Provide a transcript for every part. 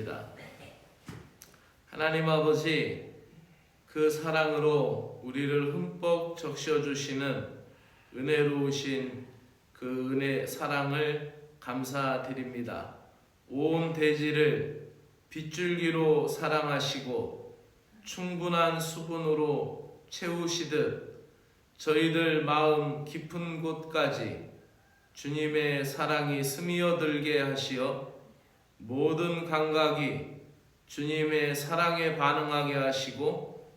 기도드립니다. 하나님 아버지, 그 사랑으로 우리를 흠뻑 적셔주시는 은혜로우신 그 은혜 사랑을 감사드립니다. 온 대지를 빗줄기로 사랑하시고 충분한 수분으로 채우시듯 저희들 마음 깊은 곳까지 주님의 사랑이 스며들게 하시어 모든 감각이 주님의 사랑에 반응하게 하시고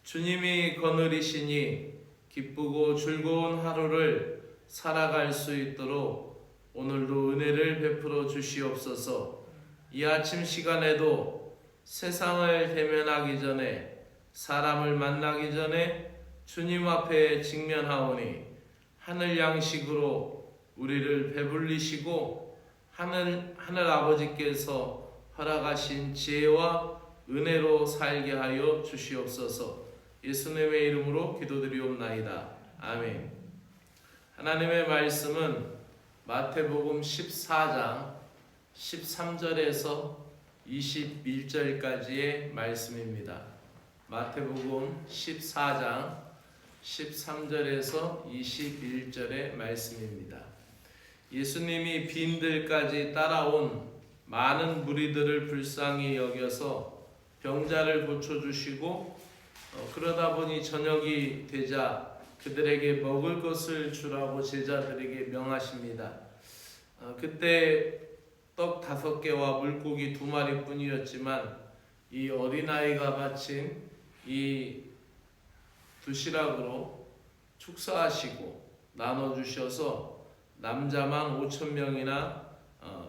주님이 거느리시니 기쁘고 즐거운 하루를 살아갈 수 있도록 오늘도 은혜를 베풀어 주시옵소서. 이 아침 시간에도 세상을 대면하기 전에, 사람을 만나기 전에 주님 앞에 직면하오니 하늘 양식으로 우리를 배불리시고 하늘 아버지께서 허락하신 지혜와 은혜로 살게 하여 주시옵소서. 예수님의 이름으로 기도드리옵나이다. 아멘. 하나님의 말씀은 마태복음 14장 13절에서 21절까지의 말씀입니다. 마태복음 14장 13절에서 21절의 말씀입니다. 예수님이 빈들까지 따라온 많은 무리들을 불쌍히 여겨서 병자를 고쳐주시고 그러다 보니 저녁이 되자 그들에게 먹을 것을 주라고 제자들에게 명하십니다. 그때 떡 5개와 물고기 2마리 뿐이었지만 이 어린아이가 바친 이 도시락으로 축사하시고 나눠주셔서 남자만 5,000명이나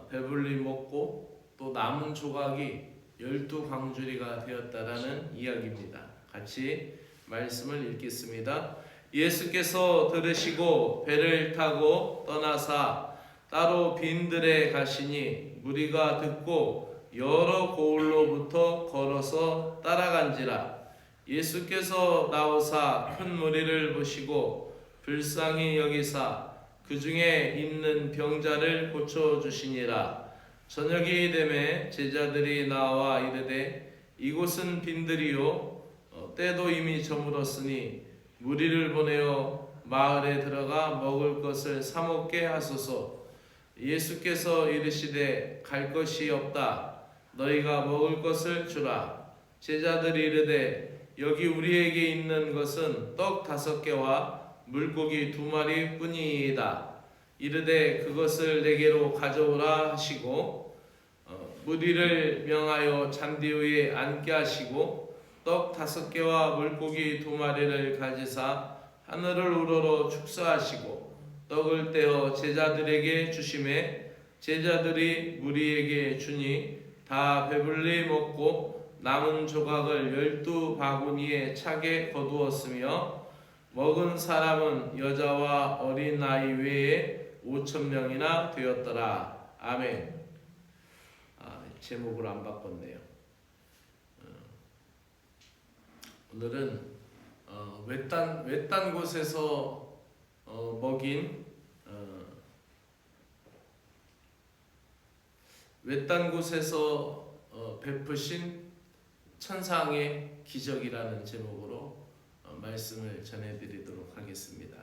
배불리 먹고 또 남은 조각이 12광주리가 되었다라는 이야기입니다. 같이 말씀을 읽겠습니다. 예수께서 들으시고 배를 타고 떠나사 따로 빈들에 가시니 무리가 듣고 여러 고을로부터 걸어서 따라간지라. 예수께서 나오사 큰 무리를 보시고 불쌍히 여기사 그 중에 있는 병자를 고쳐주시니라. 저녁이 되매 제자들이 나와 이르되 이곳은 빈들이요 때도 이미 저물었으니 무리를 보내어 마을에 들어가 먹을 것을 사 먹게 하소서. 예수께서 이르시되 갈 것이 없다. 너희가 먹을 것을 주라. 제자들이 이르되 여기 우리에게 있는 것은 떡 5개와 물고기 2마리 뿐이다. 이르되 그것을 내게로 가져오라 하시고 무리를 명하여 잔디 위에 앉게 하시고 떡 5개와 물고기 2마리를 가지사 하늘을 우러러 축사하시고 떡을 떼어 제자들에게 주시매 제자들이 무리에게 주니 다 배불리 먹고 남은 조각을 12바구니에 차게 거두었으며 먹은 사람은 여자와 어린 아이 외에 5,000명이나 되었더라. 아멘. 제목을 안 바꿨네요. 오늘은 외딴 곳에서 먹인 외딴 곳에서 베푸신 천상의 기적이라는 제목으로 말씀을 전해드리도록 하겠습니다.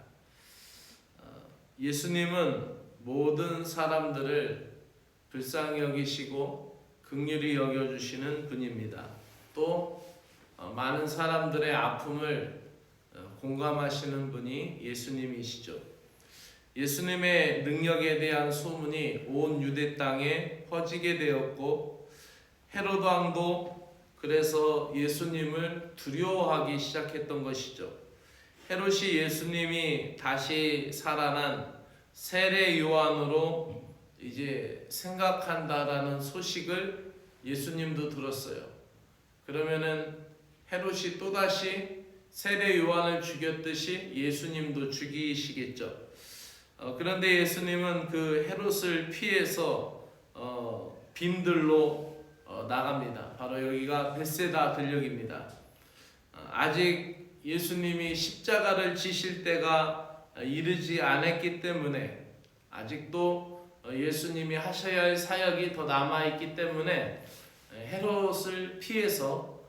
예수님은 모든 사람들을 불쌍히 여기시고 긍휼히 여겨주시는 분입니다. 또 많은 사람들의 아픔을 공감하시는 분이 예수님이시죠. 예수님의 능력에 대한 소문이 온 유대 땅에 퍼지게 되었고 헤로드 왕도 그래서 예수님을 두려워하기 시작했던 것이죠. 헤롯이 예수님이 다시 살아난 세례 요한으로 이제 생각한다라는 소식을 예수님도 들었어요. 그러면은 헤롯이 또다시 세례 요한을 죽였듯이 예수님도 죽이시겠죠. 그런데 예수님은 그 헤롯을 피해서 빈들로 나갑니다. 바로 여기가 벳세다 들녘입니다. 아직 예수님이 십자가를 지실 때가 이르지 않았기 때문에 아직도 예수님이 하셔야 할 사역이 더 남아있기 때문에 헤롯을 피해서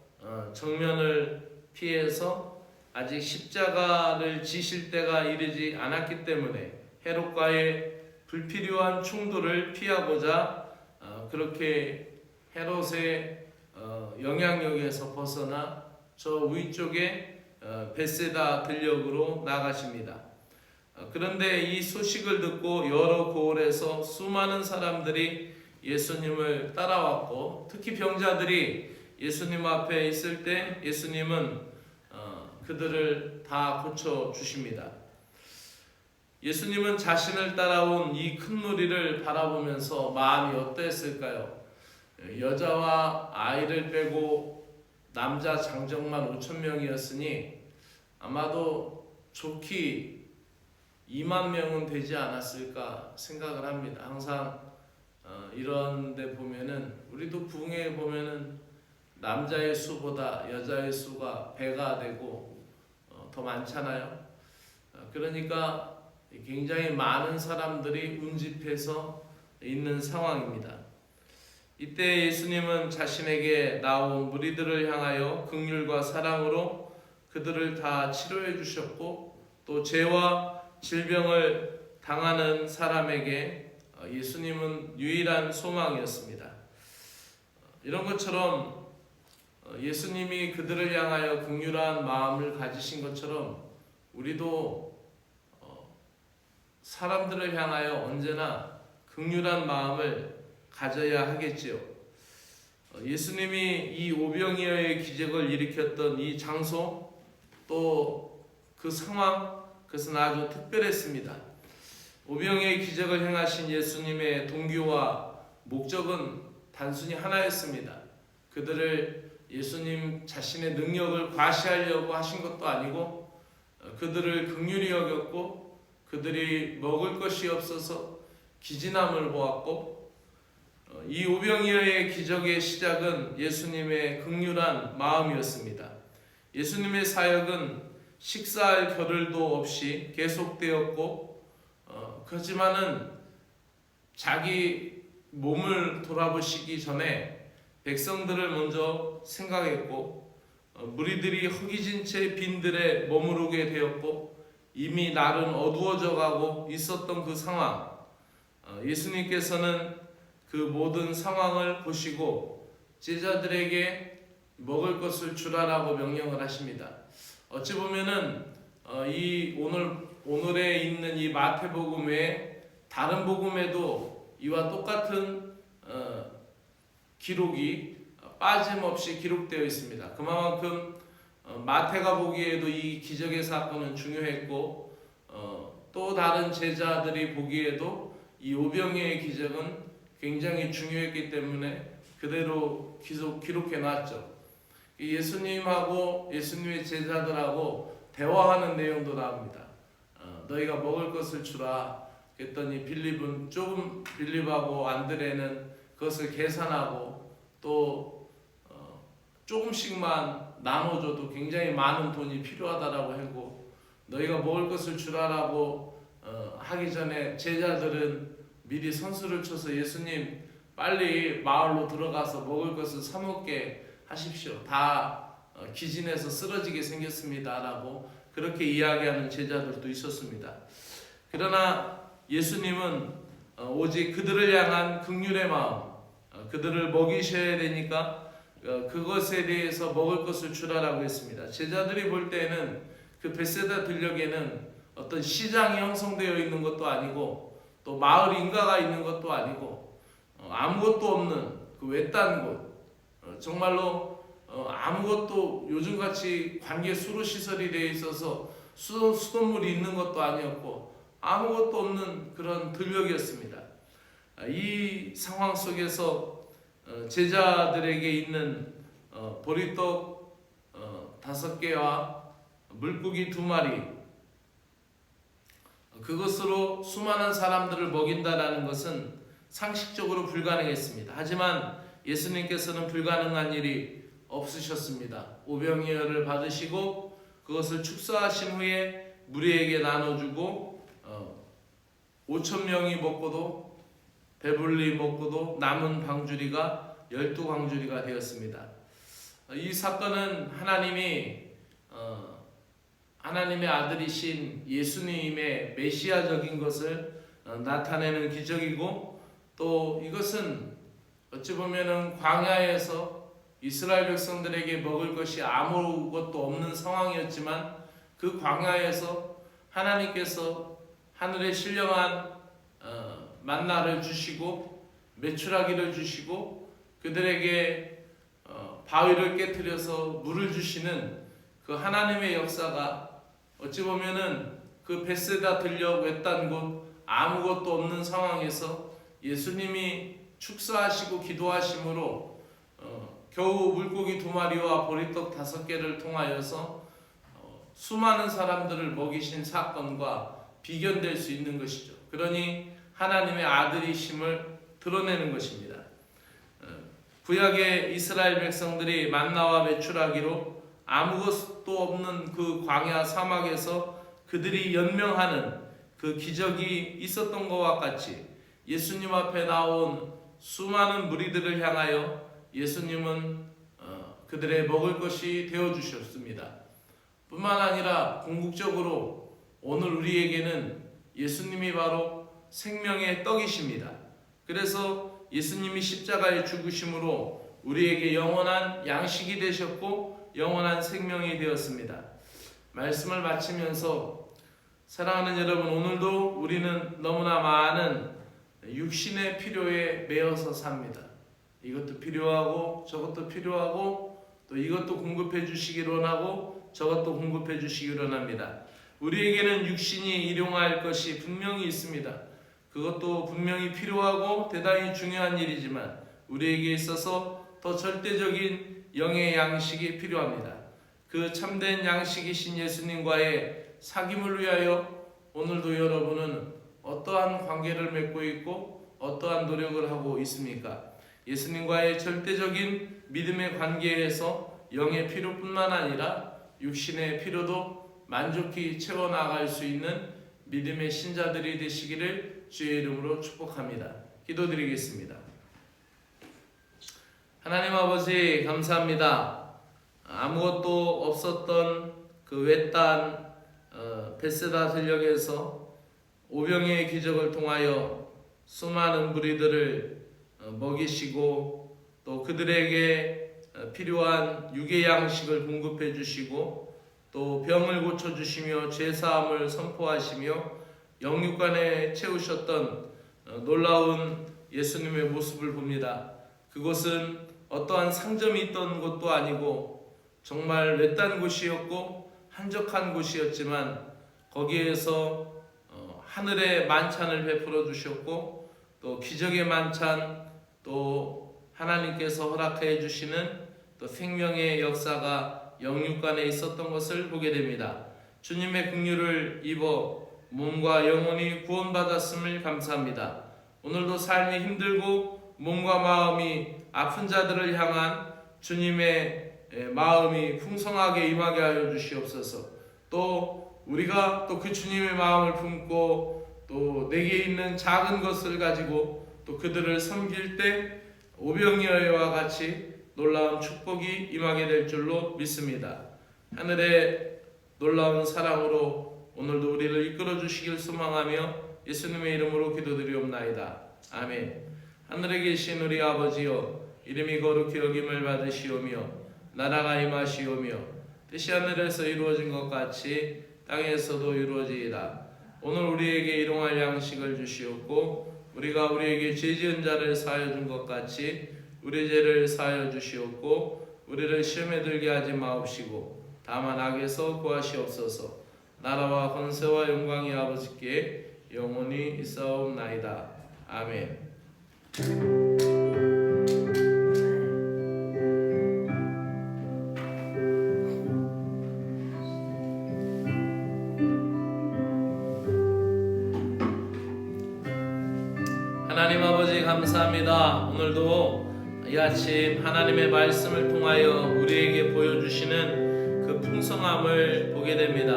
정면을 피해서 아직 십자가를 지실 때가 이르지 않았기 때문에 헤롯과의 불필요한 충돌을 피하고자 그렇게 헤롯의 영향력에서 벗어나 저 위쪽에 벳세다 들녘으로 나가십니다. 그런데 이 소식을 듣고 여러 고을에서 수많은 사람들이 예수님을 따라왔고, 특히 병자들이 예수님 앞에 있을 때 예수님은 그들을 다 고쳐 주십니다. 예수님은 자신을 따라온 이 큰 무리를 바라보면서 마음이 어떠했을까요? 여자와 아이를 빼고 남자 장정만 5,000명이었으니 아마도 좋기 2만 명은 되지 않았을까 생각을 합니다. 항상 이런 데 보면은, 우리도 부흥회 보면은 남자의 수보다 여자의 수가 배가 되고 더 많잖아요. 그러니까 굉장히 많은 사람들이 운집해서 있는 상황입니다. 이때 예수님은 자신에게 나온 무리들을 향하여 긍휼과 사랑으로 그들을 다 치료해 주셨고, 또 죄와 질병을 당하는 사람에게 예수님은 유일한 소망이었습니다. 이런 것처럼 예수님이 그들을 향하여 긍휼한 마음을 가지신 것처럼 우리도 사람들을 향하여 언제나 긍휼한 마음을 가져야 하겠지요. 예수님이 이 오병이어의 기적을 일으켰던 이 장소, 또 그 상황, 그것은 아주 특별했습니다. 오병이어의 기적을 행하신 예수님의 동기와 목적은 단순히 하나였습니다. 그들을 예수님 자신의 능력을 과시하려고 하신 것도 아니고, 그들을 긍휼히 여겼고, 그들이 먹을 것이 없어서 기진함을 보았고, 이 오병이어의 기적의 시작은 예수님의 긍휼한 마음이었습니다. 예수님의 사역은 식사할 겨를도 없이 계속되었고, 그렇지만은 자기 몸을 돌아보시기 전에 백성들을 먼저 생각했고, 무리들이 허기진 채 빈들에 머무르게 되었고, 이미 날은 어두워져 가고 있었던 그 상황, 예수님께서는 그 모든 상황을 보시고 제자들에게 먹을 것을 주라라고 명령을 하십니다. 어찌 보면은 이 오늘에 있는 이 마태복음 외에 다른 복음에도 이와 똑같은 기록이 빠짐없이 기록되어 있습니다. 그만큼 마태가 보기에도 이 기적의 사건은 중요했고, 또 다른 제자들이 보기에도 이 오병이어의 기적은 굉장히 중요했기 때문에 그대로 기록해 놨죠. 예수님하고 예수님의 제자들하고 대화하는 내용도 나옵니다. 너희가 먹을 것을 주라. 그랬더니 빌립하고 안드레는 그것을 계산하고 또 조금씩만 나눠줘도 굉장히 많은 돈이 필요하다라고 하고, 너희가 먹을 것을 주라라고 하기 전에 제자들은 미리 선수를 쳐서 예수님 빨리 마을로 들어가서 먹을 것을 사 먹게 하십시오. 다 기진해서 쓰러지게 생겼습니다라고 그렇게 이야기하는 제자들도 있었습니다. 그러나 예수님은 오직 그들을 향한 긍휼의 마음, 그들을 먹이셔야 되니까 그것에 대해서 먹을 것을 주라라고 했습니다. 제자들이 볼 때는 그 벳세다 들녘에는 어떤 시장이 형성되어 있는 것도 아니고, 또 마을 인가가 있는 것도 아니고, 아무것도 없는 그 외딴 곳, 정말로 아무것도 요즘같이 관계 수로 시설이 되어 있어서 수돗물이 있는 것도 아니었고, 아무것도 없는 그런 들녘이었습니다. 이 상황 속에서 제자들에게 있는 보리떡 5개와 물고기 2마리, 그것으로 수많은 사람들을 먹인다라는 것은 상식적으로 불가능했습니다. 하지만 예수님께서는 불가능한 일이 없으셨습니다. 오병이어를 받으시고 그것을 축사하신 후에 무리에게 나눠주고 5,000명이 먹고도 배불리 먹고도 남은 방주리가 12광주리가 되었습니다. 이 사건은 하나님의 아들이신 예수님의 메시아적인 것을 나타내는 기적이고, 또 이것은 어찌 보면은 광야에서 이스라엘 백성들에게 먹을 것이 아무것도 없는 상황이었지만, 그 광야에서 하나님께서 하늘에 신령한 만나를 주시고 메추라기를 주시고 그들에게 바위를 깨뜨려서 물을 주시는 그 하나님의 역사가 어찌 보면은 그 벳세다 들녘 외딴 곳 아무것도 없는 상황에서 예수님이 축사하시고 기도하심으로 겨우 물고기 2마리와 보리떡 5개를 통하여서 수많은 사람들을 먹이신 사건과 비견될 수 있는 것이죠. 그러니 하나님의 아들이심을 드러내는 것입니다. 구약의 이스라엘 백성들이 만나와 메추라기로 아무것도 없는 그 광야 사막에서 그들이 연명하는 그 기적이 있었던 것과 같이 예수님 앞에 나온 수많은 무리들을 향하여 예수님은 그들의 먹을 것이 되어주셨습니다. 뿐만 아니라 궁극적으로 오늘 우리에게는 예수님이 바로 생명의 떡이십니다. 그래서 예수님이 십자가에 죽으심으로 우리에게 영원한 양식이 되셨고 영원한 생명이 되었습니다. 말씀을 마치면서 사랑하는 여러분, 오늘도 우리는 너무나 많은 육신의 필요에 매여서 삽니다. 이것도 필요하고 저것도 필요하고 또 이것도 공급해 주시기를 원하고 저것도 공급해 주시기를 원합니다. 우리에게는 육신이 일용할 것이 분명히 있습니다. 그것도 분명히 필요하고 대단히 중요한 일이지만 우리에게 있어서 더 절대적인 영의 양식이 필요합니다. 그 참된 양식이신 예수님과의 사귐을 위하여 오늘도 여러분은 어떠한 관계를 맺고 있고 어떠한 노력을 하고 있습니까? 예수님과의 절대적인 믿음의 관계에서 영의 필요뿐만 아니라 육신의 필요도 만족히 채워나갈 수 있는 믿음의 신자들이 되시기를 주의 이름으로 축복합니다. 기도드리겠습니다. 하나님 아버지, 감사합니다. 아무것도 없었던 그 외딴 벳세다 들녘에서 오병이의 기적을 통하여 수많은 무리들을 먹이시고 또 그들에게 필요한 육의 양식을 공급해 주시고 또 병을 고쳐주시며 죄사함을 선포하시며 영육간에 채우셨던 놀라운 예수님의 모습을 봅니다. 그곳은 어떠한 상점이 있던 곳도 아니고 정말 외딴 곳이었고 한적한 곳이었지만 거기에서 하늘의 만찬을 베풀어 주셨고 또 기적의 만찬, 또 하나님께서 허락해 주시는 또 생명의 역사가 영육간에 있었던 것을 보게 됩니다. 주님의 긍휼을 입어 몸과 영혼이 구원받았음을 감사합니다. 오늘도 삶이 힘들고 몸과 마음이 아픈 자들을 향한 주님의 마음이 풍성하게 임하게 하여 주시옵소서. 또 우리가 또 그 주님의 마음을 품고 또 내게 있는 작은 것을 가지고 또 그들을 섬길 때 오병이어와 같이 놀라운 축복이 임하게 될 줄로 믿습니다. 하늘의 놀라운 사랑으로 오늘도 우리를 이끌어 주시길 소망하며 예수님의 이름으로 기도드리옵나이다. 아멘. 하늘에 계신 우리 아버지여, 이름이 거룩히 여김을 받으시오며 나라가 임하시오며 뜻이 하늘에서 이루어진 것 같이 땅에서도 이루어지이다. 오늘 우리에게 일용할 양식을 주시옵고 우리가 우리에게 죄 지은 자를 사하여 준 것 같이 우리 죄를 사하여 주시옵고 우리를 시험에 들게 하지 마옵시고 다만 악에서 구하시옵소서. 나라와 권세와 영광이 아버지께 영원히 있사옵나이다. 아멘. 하나님 아버지, 감사합니다. 오늘도 이 아침 하나님의 말씀을 통하여 우리에게 보여주시는 그 풍성함을 보게 됩니다.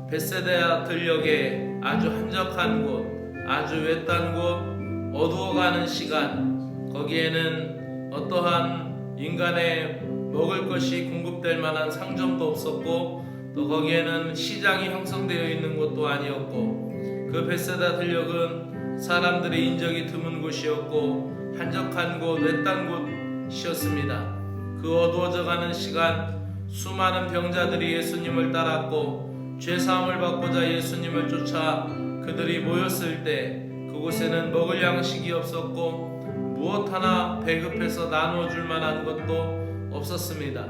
벳세다 들녘에 아주 한적한 곳, 아주 외딴 곳, 어두워가는 시간, 거기에는 어떠한 인간의 먹을 것이 공급될 만한 상점도 없었고 또 거기에는 시장이 형성되어 있는 곳도 아니었고 그 벳세다 들녘은 사람들의 인적이 드문 곳이었고 한적한 곳, 외딴 곳이었습니다. 그 어두워져가는 시간 수많은 병자들이 예수님을 따랐고 죄사함을 받고자 예수님을 쫓아 그들이 모였을 때 그곳에는 먹을 양식이 없었고 무엇 하나 배급해서 나누어 줄 만한 것도 없었습니다.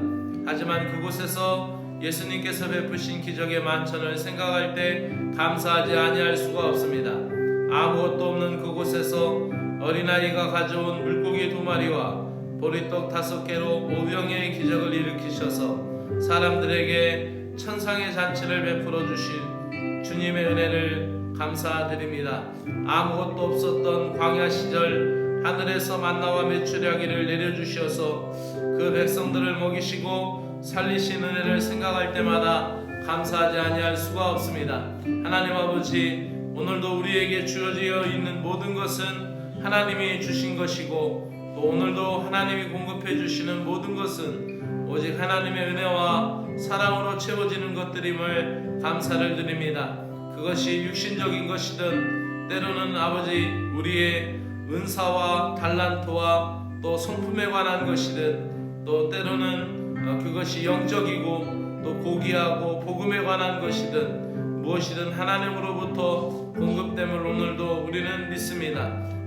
하지만 그곳에서 예수님께서 베푸신 기적의 만천을 생각할 때 감사하지 아니할 수가 없습니다. 아무것도 없는 그곳에서 어린아이가 가져온 물고기 2마리와 보리떡 5개로 5병의 기적을 일으키셔서 사람들에게 천상의 잔치를 베풀어 주신 주님의 은혜를 감사드립니다. 아무것도 없었던 광야 시절 하늘에서 만나와 메추라기를 내려주셔서 그 백성들을 먹이시고 살리신 은혜를 생각할 때마다 감사하지 아니할 수가 없습니다. 하나님 아버지, 오늘도 우리에게 주어져 있는 모든 것은 하나님이 주신 것이고 또 오늘도 하나님이 공급해 주시는 모든 것은 오직 하나님의 은혜와 사랑으로 채워지는 것들임을 감사를 드립니다. 그것이 육신적인 것이든 때로는 아버지 우리의 은사와 달란트와 또 성품에 관한 것이든 또 때로는 그것이 영적이고 또 고귀하고 복음에 관한 것이든 무엇이든 하나님으로부터 공급됨을 오늘도 우리는 믿습니다.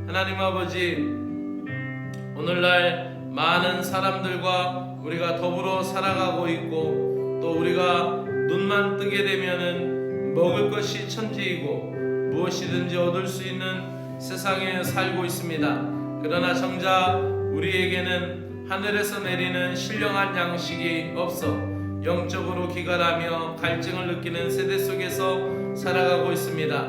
하나님 아버지, 오늘날 많은 사람들과 우리가 더불어 살아가고 있고 또 우리가 눈만 뜨게 되면은 먹을 것이 천지이고 무엇이든지 얻을 수 있는 세상에 살고 있습니다. 그러나 정작 우리에게는 하늘에서 내리는 신령한 양식이 없어 영적으로 기갈하며 갈증을 느끼는 세대 속에서 살아가고 있습니다.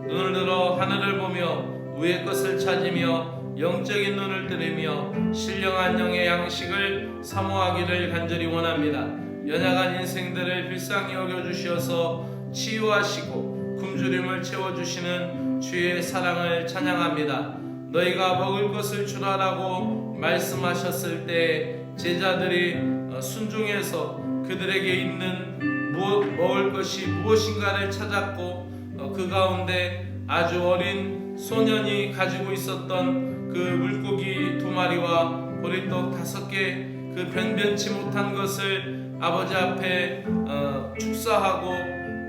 눈을 들어 하늘을 보며 위의 것을 찾으며 영적인 눈을 뜨리며 신령한 영의 양식을 사모하기를 간절히 원합니다. 연약한 인생들을 불쌍히 여겨주시어서 치유하시고 굶주림을 채워주시는 주의 사랑을 찬양합니다. 너희가 먹을 것을 주라라고 말씀하셨을 때 제자들이 순종해서 그들에게 있는 먹을 것이 무엇인가를 찾았고 그 가운데 아주 어린 소년이 가지고 있었던 그 물고기 2마리와 보리떡 5개 그 변변치 못한 것을 아버지 앞에 축사하고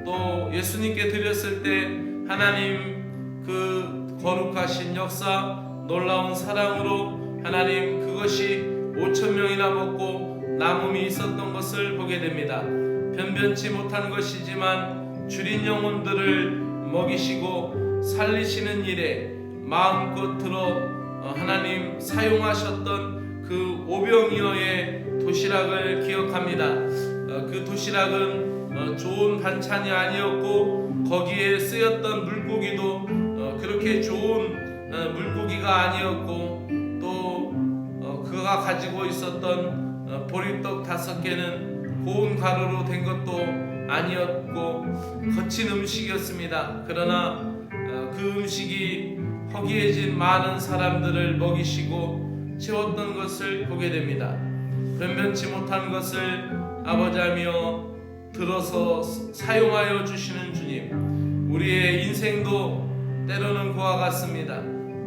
또 예수님께 드렸을 때 하나님 그 거룩하신 역사 놀라운 사랑으로 하나님 그것이 5,000명이나 먹고 남음이 있었던 것을 보게 됩니다. 변변치 못한 것이지만 줄인 영혼들을 먹이시고 살리시는 일에 마음껏 들어 하나님 사용하셨던 그 5병이어의 도시락을 기억합니다. 그 도시락은 좋은 반찬이 아니었고 거기에 쓰였던 물고기도 그렇게 좋은 물고기가 아니었고 또 그가 가지고 있었던 보리떡 5개는 고운 가루로 된 것도 아니었고 거친 음식이었습니다. 그러나 그 음식이 허기해진 많은 사람들을 먹이시고 채웠던 것을 보게 됩니다. 변변치 못한 것을 아버지하며 들어서 사용하여 주시는 주님, 우리의 인생도 때로는 그와 같습니다.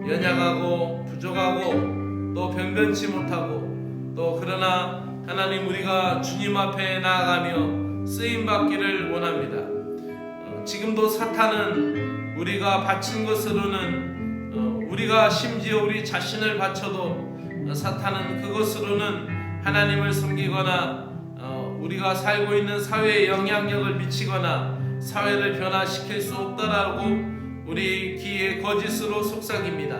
연약하고 부족하고 또 변변치 못하고 또 그러나 하나님 우리가 주님 앞에 나아가며 쓰임받기를 원합니다. 지금도 사탄은 우리가 바친 것으로는 우리가 심지어 우리 자신을 바쳐도 사탄은 그것으로는 하나님을 섬기거나 우리가 살고 있는 사회에 영향력을 미치거나 사회를 변화시킬 수 없다라고 우리 귀에 거짓으로 속삭입니다.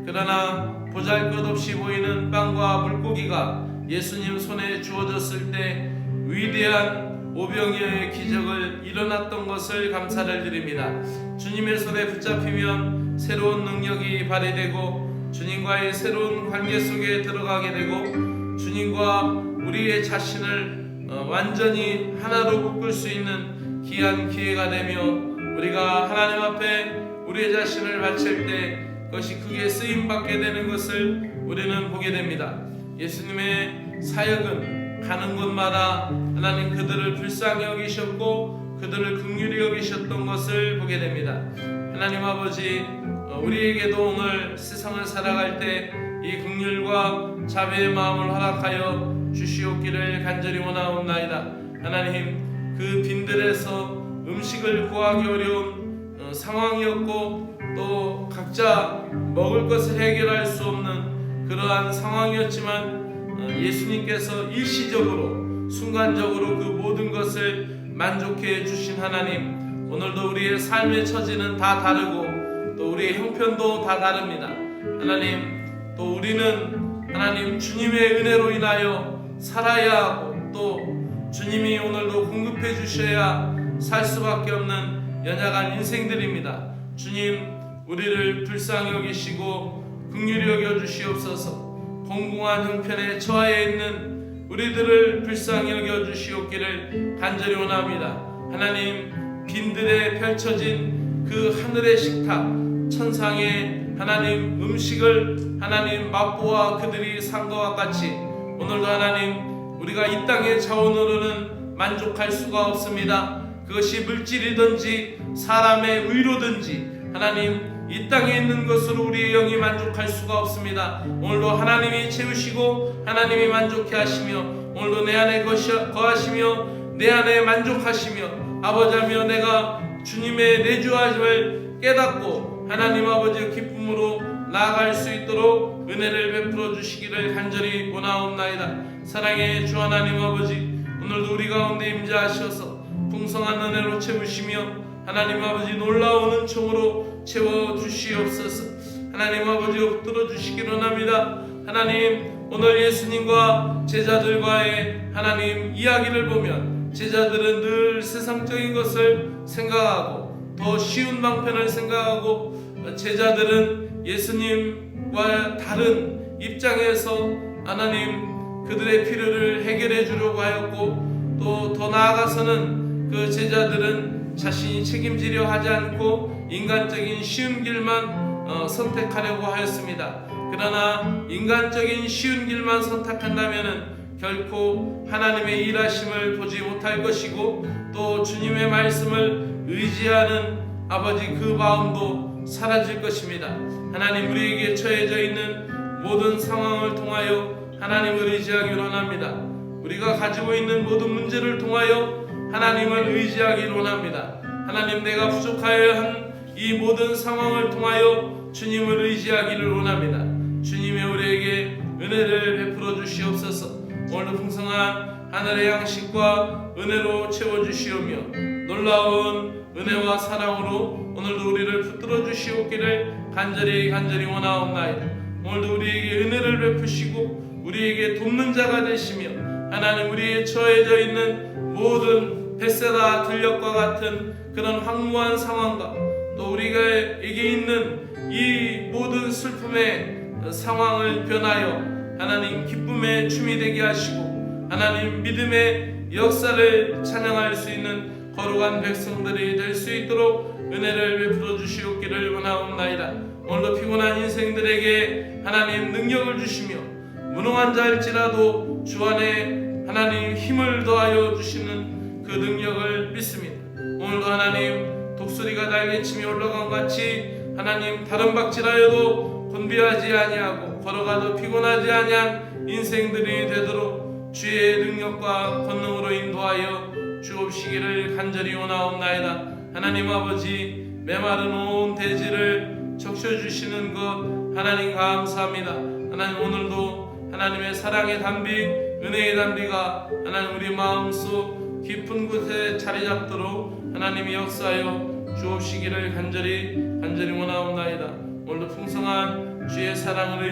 그러나 보잘것없이 보이는 빵과 물고기가 예수님 손에 주어졌을 때 위대한 5병이어의 기적을 일어났던 것을 감사를 드립니다. 주님의 손에 붙잡히면 새로운 능력이 발휘되고 주님과의 새로운 관계 속에 들어가게 되고 주님과 우리의 자신을 완전히 하나로 묶을 수 있는 귀한 기회가 되며 우리가 하나님 앞에 우리의 자신을 바칠 때 그것이 크게 쓰임받게 되는 것을 우리는 보게 됩니다. 예수님의 사역은 가는 곳마다 하나님 그들을 불쌍히 여기셨고 그들을 긍휼히 여기셨던 것을 보게 됩니다. 하나님 아버지, 우리에게도 오늘 세상을 살아갈 때 이 긍휼과 자비의 마음을 허락하여 주시옵기를 간절히 원하옵나이다. 하나님, 그 빈들에서 음식을 구하기 어려운 상황이었고 또 각자 먹을 것을 해결할 수 없는 그러한 상황이었지만 예수님께서 일시적으로 순간적으로 그 모든 것을 만족해 해 주신 하나님, 오늘도 우리의 삶의 처지는 다 다르고 또 우리의 형편도 다 다릅니다. 하나님, 또 우리는 하나님 주님의 은혜로 인하여 살아야 하고 또 주님이 오늘도 공급해 주셔야 살 수밖에 없는 연약한 인생들입니다. 주님, 우리를 불쌍히 여기시고 긍휼히 여겨 주시옵소서. 공공한 형편에 처해 있는 우리들을 불쌍히 여겨 주시옵기를 간절히 원합니다. 하나님, 빈들에 펼쳐진 그 하늘의 식탁, 천상의 하나님 음식을 하나님 맛보아 그들이 산 것과 같이 오늘도 하나님, 우리가 이 땅의 자원으로는 만족할 수가 없습니다. 그것이 물질이든지 사람의 의로든지 하나님, 이 땅에 있는 것으로 우리의 영이 만족할 수가 없습니다. 오늘도 하나님이 채우시고 하나님이 만족해 하시며 오늘도 내 안에 거하시며 내 안에 만족하시며 아버지하며 내가 주님의 내주하심을 깨닫고 하나님 아버지의 기쁨으로 나아갈 수 있도록 은혜를 베풀어 주시기를 간절히 원하옵나이다. 사랑의 주 하나님 아버지, 오늘도 우리 가운데 임재하셔서 풍성한 은혜로 채우시며 하나님 아버지 놀라운 은총으로 채워주시옵소서. 하나님 아버지 엎드려 주시기를 원합니다. 하나님, 오늘 예수님과 제자들과의 하나님 이야기를 보면 제자들은 늘 세상적인 것을 생각하고 더 쉬운 방편을 생각하고 제자들은 예수님과 다른 입장에서 하나님 그들의 필요를 해결해 주려고 하였고 또 더 나아가서는 그 제자들은 자신이 책임지려 하지 않고 인간적인 쉬운 길만 선택하려고 하였습니다. 그러나 인간적인 쉬운 길만 선택한다면은 결코 하나님의 일하심을 보지 못할 것이고 또 주님의 말씀을 의지하는 아버지 그 마음도 사라질 것입니다. 하나님, 우리에게 처해져 있는 모든 상황을 통하여 하나님을 의지하기를 원합니다. 우리가 가지고 있는 모든 문제를 통하여 하나님을 의지하기를 원합니다. 하나님, 내가 부족하여 한 이 모든 상황을 통하여 주님을 의지하기를 원합니다. 주님의 우리에게 은혜를 베풀어 주시옵소서. 오늘도 풍성한 하늘의 양식과 은혜로 채워주시오며 놀라운 은혜와 사랑으로 오늘도 우리를 붙들어 주시옵기를 간절히 원하옵나이다. 오늘도 우리에게 은혜를 베푸시고 우리에게 돕는 자가 되시며 하나님, 우리에 처해져 있는 모든 벳세다 들녘과 같은 그런 황무한 상황과 또 우리에게 있는 이 모든 슬픔의 상황을 변하여 하나님 기쁨의 춤이 되게 하시고 하나님 믿음의 역사를 찬양할 수 있는 거룩한 백성들이 될 수 있도록 은혜를 베풀어 주시옵기를 원하옵나이다. 오늘도 피곤한 인생들에게 하나님 능력을 주시며 무능한 자일지라도 주 안에 하나님 힘을 더하여 주시는 그 능력을 믿습니다. 오늘도 하나님 독수리가 날개치며 올라간 같이 하나님 다른 박질하여도 곤비하지 아니하고 걸어가도 피곤하지 아니한 인생들이 되도록 주의 능력과 권능으로 인도하여 주옵시기를 간절히 원하옵나이다. 하나님 아버지, 메마른 온 대지를 적셔주시는 것 하나님 감사합니다. 하나님, 오늘도 하나님의 사랑의 담비, 은혜의 담비가 하나님 우리 마음속 깊은 곳에 자리 잡도록 하나님이 역사하여 주옵시기를 간절히 원하옵나이다. 오늘도 풍성한 주의 사랑을